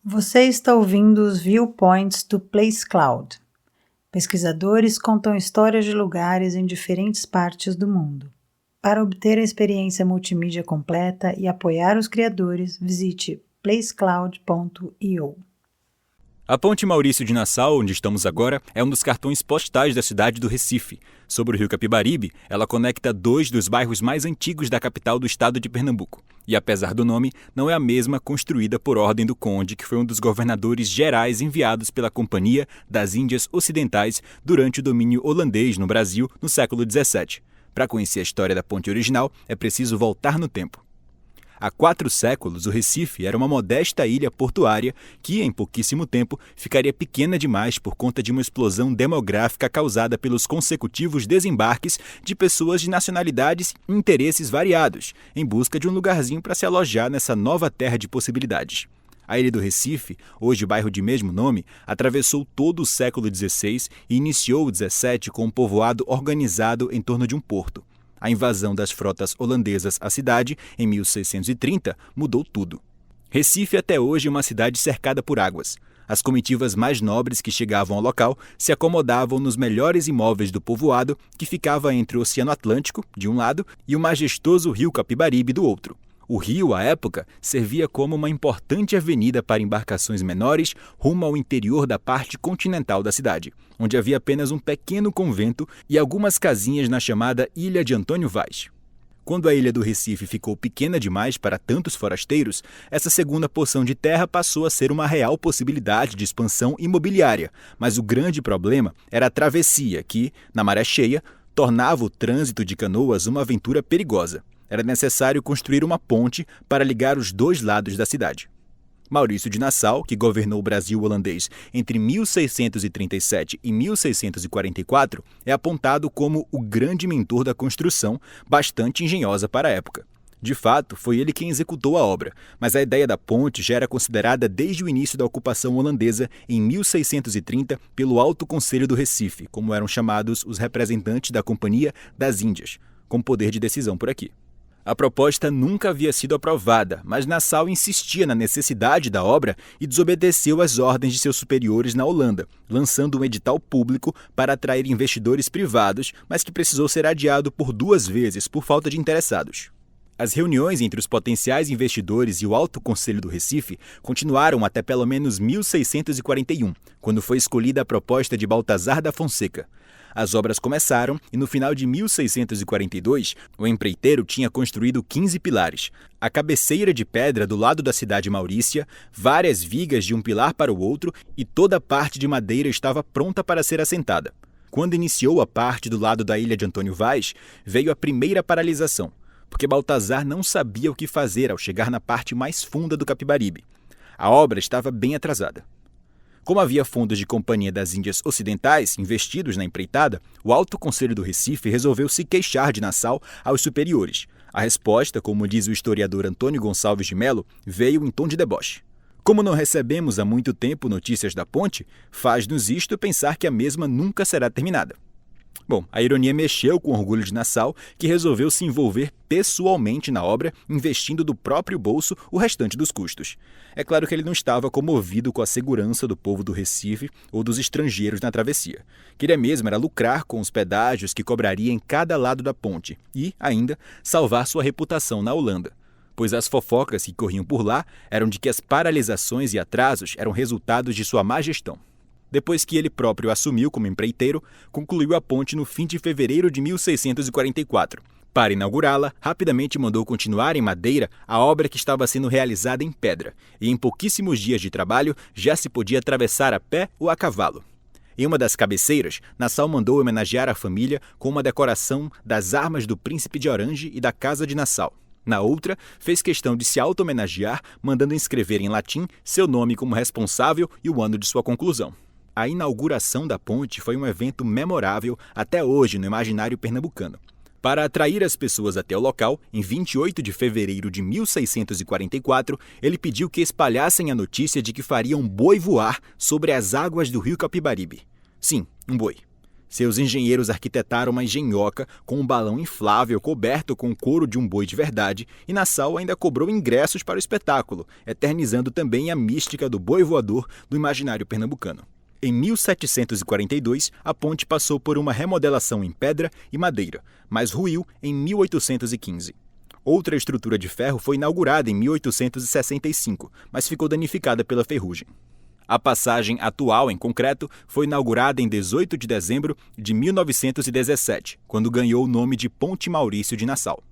Você está ouvindo os Viewpoints do Place Cloud. Pesquisadores contam histórias de lugares em diferentes partes do mundo. Para obter a experiência multimídia completa e apoiar os criadores, visite placecloud.io. A Ponte Maurício de Nassau, onde estamos agora, é um dos cartões postais da cidade do Recife. Sobre o rio Capibaribe, ela conecta dois dos bairros mais antigos da capital do estado de Pernambuco. E apesar do nome, não é a mesma construída por ordem do Conde, que foi um dos governadores gerais enviados pela Companhia das Índias Ocidentais durante o domínio holandês no Brasil no século XVII. Para conhecer a história da ponte original, é preciso voltar no tempo. Há 4 séculos, o Recife era uma modesta ilha portuária que, em pouquíssimo tempo, ficaria pequena demais por conta de uma explosão demográfica causada pelos consecutivos desembarques de pessoas de nacionalidades e interesses variados, em busca de um lugarzinho para se alojar nessa nova terra de possibilidades. A ilha do Recife, hoje bairro de mesmo nome, atravessou todo o século XVI e iniciou o XVII com um povoado organizado em torno de um porto. A invasão das frotas holandesas à cidade, em 1630, mudou tudo. Recife até hoje é uma cidade cercada por águas. As comitivas mais nobres que chegavam ao local se acomodavam nos melhores imóveis do povoado, que ficava entre o Oceano Atlântico, de um lado, e o majestoso rio Capibaribe, do outro. O rio, à época, servia como uma importante avenida para embarcações menores rumo ao interior da parte continental da cidade, onde havia apenas um pequeno convento e algumas casinhas na chamada Ilha de Antônio Vaz. Quando a ilha do Recife ficou pequena demais para tantos forasteiros, essa segunda porção de terra passou a ser uma real possibilidade de expansão imobiliária, mas o grande problema era a travessia que, na maré cheia, tornava o trânsito de canoas uma aventura perigosa. Era necessário construir uma ponte para ligar os dois lados da cidade. Maurício de Nassau, que governou o Brasil holandês entre 1637 e 1644, é apontado como o grande mentor da construção, bastante engenhosa para a época. De fato, foi ele quem executou a obra, mas a ideia da ponte já era considerada desde o início da ocupação holandesa em 1630 pelo Alto Conselho do Recife, como eram chamados os representantes da Companhia das Índias, com poder de decisão por aqui. A proposta nunca havia sido aprovada, mas Nassau insistia na necessidade da obra e desobedeceu às ordens de seus superiores na Holanda, lançando um edital público para atrair investidores privados, mas que precisou ser adiado por 2 vezes por falta de interessados. As reuniões entre os potenciais investidores e o Alto Conselho do Recife continuaram até pelo menos 1641, quando foi escolhida a proposta de Baltazar da Fonseca. As obras começaram e no final de 1642, o empreiteiro tinha construído 15 pilares, a cabeceira de pedra do lado da cidade Maurícia, várias vigas de um pilar para o outro e toda a parte de madeira estava pronta para ser assentada. Quando iniciou a parte do lado da ilha de Antônio Vaz, veio a primeira paralisação, porque Baltazar não sabia o que fazer ao chegar na parte mais funda do Capibaribe. A obra estava bem atrasada. Como havia fundos de Companhia das Índias Ocidentais investidos na empreitada, o Alto Conselho do Recife resolveu se queixar de Nassau aos superiores. A resposta, como diz o historiador Antônio Gonçalves de Melo, veio em tom de deboche. Como não recebemos há muito tempo notícias da ponte, faz-nos isto pensar que a mesma nunca será terminada. Bom, a ironia mexeu com o orgulho de Nassau, que resolveu se envolver pessoalmente na obra, investindo do próprio bolso o restante dos custos. É claro que ele não estava comovido com a segurança do povo do Recife ou dos estrangeiros na travessia. Queria mesmo era lucrar com os pedágios que cobraria em cada lado da ponte e, ainda, salvar sua reputação na Holanda, pois as fofocas que corriam por lá eram de que as paralisações e atrasos eram resultados de sua má gestão. Depois que ele próprio assumiu como empreiteiro, concluiu a ponte no fim de fevereiro de 1644. Para inaugurá-la, rapidamente mandou continuar em madeira a obra que estava sendo realizada em pedra, e em pouquíssimos dias de trabalho já se podia atravessar a pé ou a cavalo. Em uma das cabeceiras, Nassau mandou homenagear a família com uma decoração das armas do Príncipe de Orange e da Casa de Nassau. Na outra, fez questão de se auto-homenagear, mandando inscrever em latim seu nome como responsável e o ano de sua conclusão. A inauguração da ponte foi um evento memorável até hoje no imaginário pernambucano. Para atrair as pessoas até o local, em 28 de fevereiro de 1644, ele pediu que espalhassem a notícia de que faria um boi voar sobre as águas do rio Capibaribe. Sim, um boi. Seus engenheiros arquitetaram uma engenhoca com um balão inflável coberto com o couro de um boi de verdade, e Nassau ainda cobrou ingressos para o espetáculo, eternizando também a mística do boi voador do imaginário pernambucano. Em 1742, a ponte passou por uma remodelação em pedra e madeira, mas ruiu em 1815. Outra estrutura de ferro foi inaugurada em 1865, mas ficou danificada pela ferrugem. A passagem atual, em concreto, foi inaugurada em 18 de dezembro de 1917, quando ganhou o nome de Ponte Maurício de Nassau.